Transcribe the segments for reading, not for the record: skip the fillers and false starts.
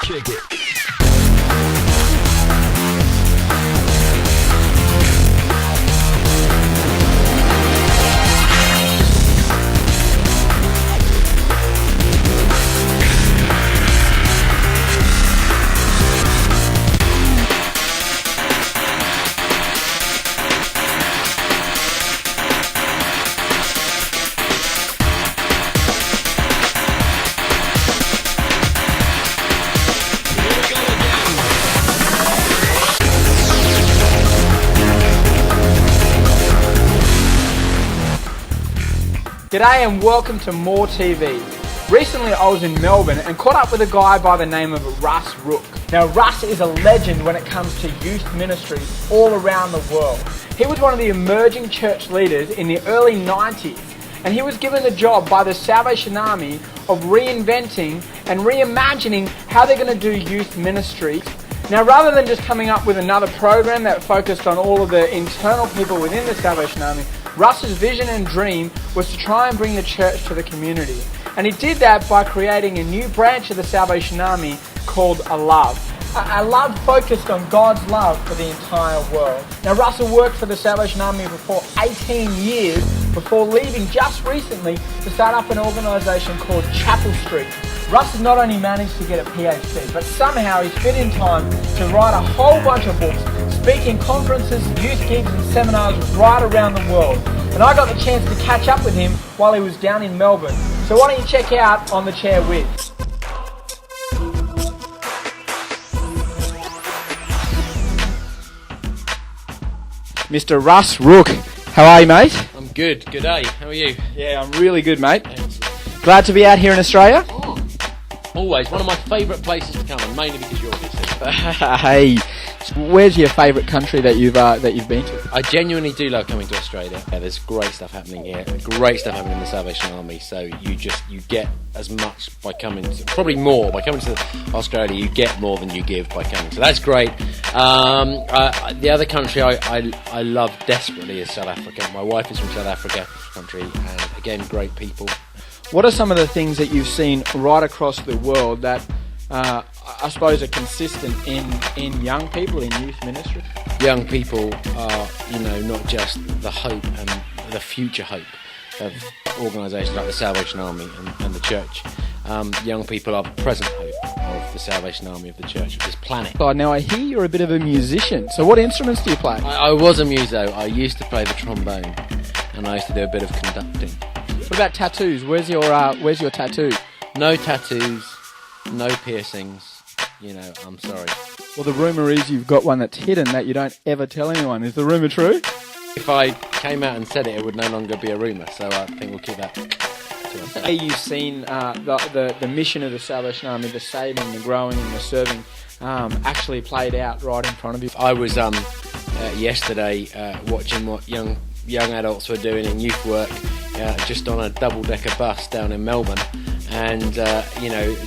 Check it. G'day and welcome to MOREtv. Recently I was in Melbourne and caught up with a guy by the name of Russ Rook. Now Russ is a legend when it comes to youth ministry all around the world. He was one of the emerging church leaders in the early 90s and he was given the job by the Salvation Army of reinventing and reimagining how they're going to do youth ministry. Now rather than just coming up with another program that focused on all of the internal people within the Salvation Army, Russ's vision and dream was to try and bring the church to the community. And he did that by creating a new branch of the Salvation Army called Alove. Alove focused on God's love for the entire world. Now Russell worked for the Salvation Army for 18 years before leaving just recently to start up an organisation called Chapel Street. Russ has not only managed to get a PhD, but somehow he's fit in time to write a whole bunch of books, speak in conferences, youth gigs and seminars right around the world. And I got the chance to catch up with him while he was down in Melbourne. So why don't you check out On the Chair With. Mr. Russ Rook, how are you, mate? I'm good. Good day. How are you? Yeah, I'm really good, mate. Excellent. Glad to be out here in Australia. Always one of my favourite places to come, and mainly because you're here. Hey, where's your favourite country that you've been to? I genuinely do love coming to Australia. Yeah, there's great stuff happening here. Great stuff happening in the Salvation Army. So you get as much by coming to, probably more by coming to Australia. You get more than you give by coming. So that's great. The other country I love desperately is South Africa. My wife is from South Africa country, and again, great people. What are some of the things that you've seen right across the world that I suppose are consistent in young people, in youth ministry? Young people are, not just the hope and the future hope of organisations like the Salvation Army and the church. Young people are the present hope of the Salvation Army, of the church, of this planet. Oh, now I hear you're a bit of a musician. So what instruments do you play? I was a muso. I used to play the trombone, and I used to do a bit of conducting. What about tattoos? Where's your tattoo? No tattoos, no piercings. I'm sorry. Well, the rumour is you've got one that's hidden that you don't ever tell anyone. Is the rumour true? If I came out and said it, it would no longer be a rumour. So I think we'll keep that to ourselves. You've seen the mission of the Salvation Army, the saving, the growing, and the serving, actually played out right in front of you. I was yesterday watching what young adults were doing in youth work, just on a double-decker bus down in Melbourne, and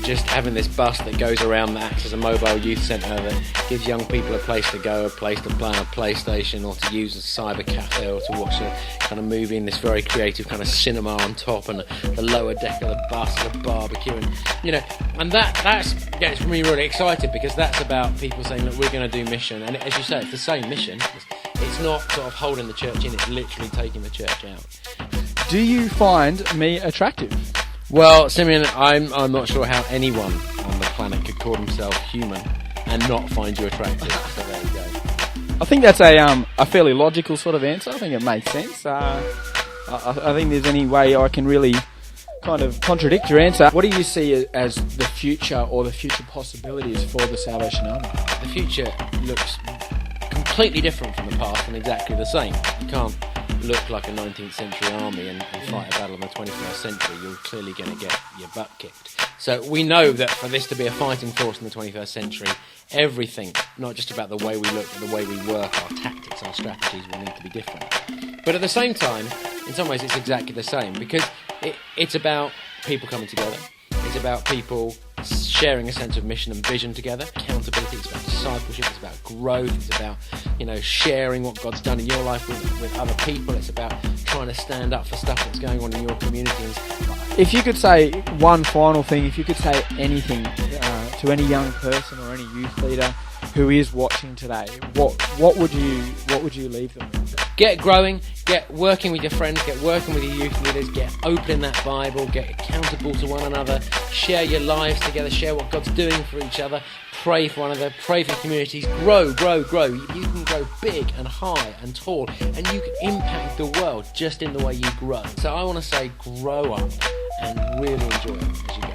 just having this bus that goes around that acts as a mobile youth centre that gives young people a place to go, a place to play on a PlayStation, or to use as a cyber cafe, or to watch a kind of movie in this very creative kind of cinema on top, and the lower deck of the bus and a barbecue, and that gets me really excited, because that's about people saying, look, we're going to do mission, and as you say, it's the same mission. It's not sort of holding the church in, it's literally taking the church out. Do you find me attractive? Well, Simeon, I'm not sure how anyone on the planet could call himself human and not find you attractive. So there you go. I think that's a fairly logical sort of answer. I think it makes sense. I think there's any way I can really kind of contradict your answer. What do you see as the future or the future possibilities for the Salvation Army? The future looks completely different from the past and exactly the same. You can't look like a 19th century army and fight a battle in the 21st century. You're clearly going to get your butt kicked. So we know that for this to be a fighting force in the 21st century, everything, not just about the way we look, but the way we work, our tactics, our strategies will need to be different. But at the same time, in some ways it's exactly the same, because it's about people coming together. It's about people sharing a sense of mission and vision together. Accountability, it's about discipleship, it's about growth, it's about, sharing what God's done in your life with other people. It's about trying to stand up for stuff that's going on in your community. If you could say one final thing, if you could say anything to any young person or any youth leader who is watching today, what would you leave them with? Get growing, get working with your friends, get working with your youth leaders, get opening that Bible, get accountable to one another, share your lives together, share what God's doing for each other, pray for one another, pray for communities, grow. You can grow big and high and tall, and you can impact the world just in the way you grow. So I want to say grow up and really enjoy it as you go.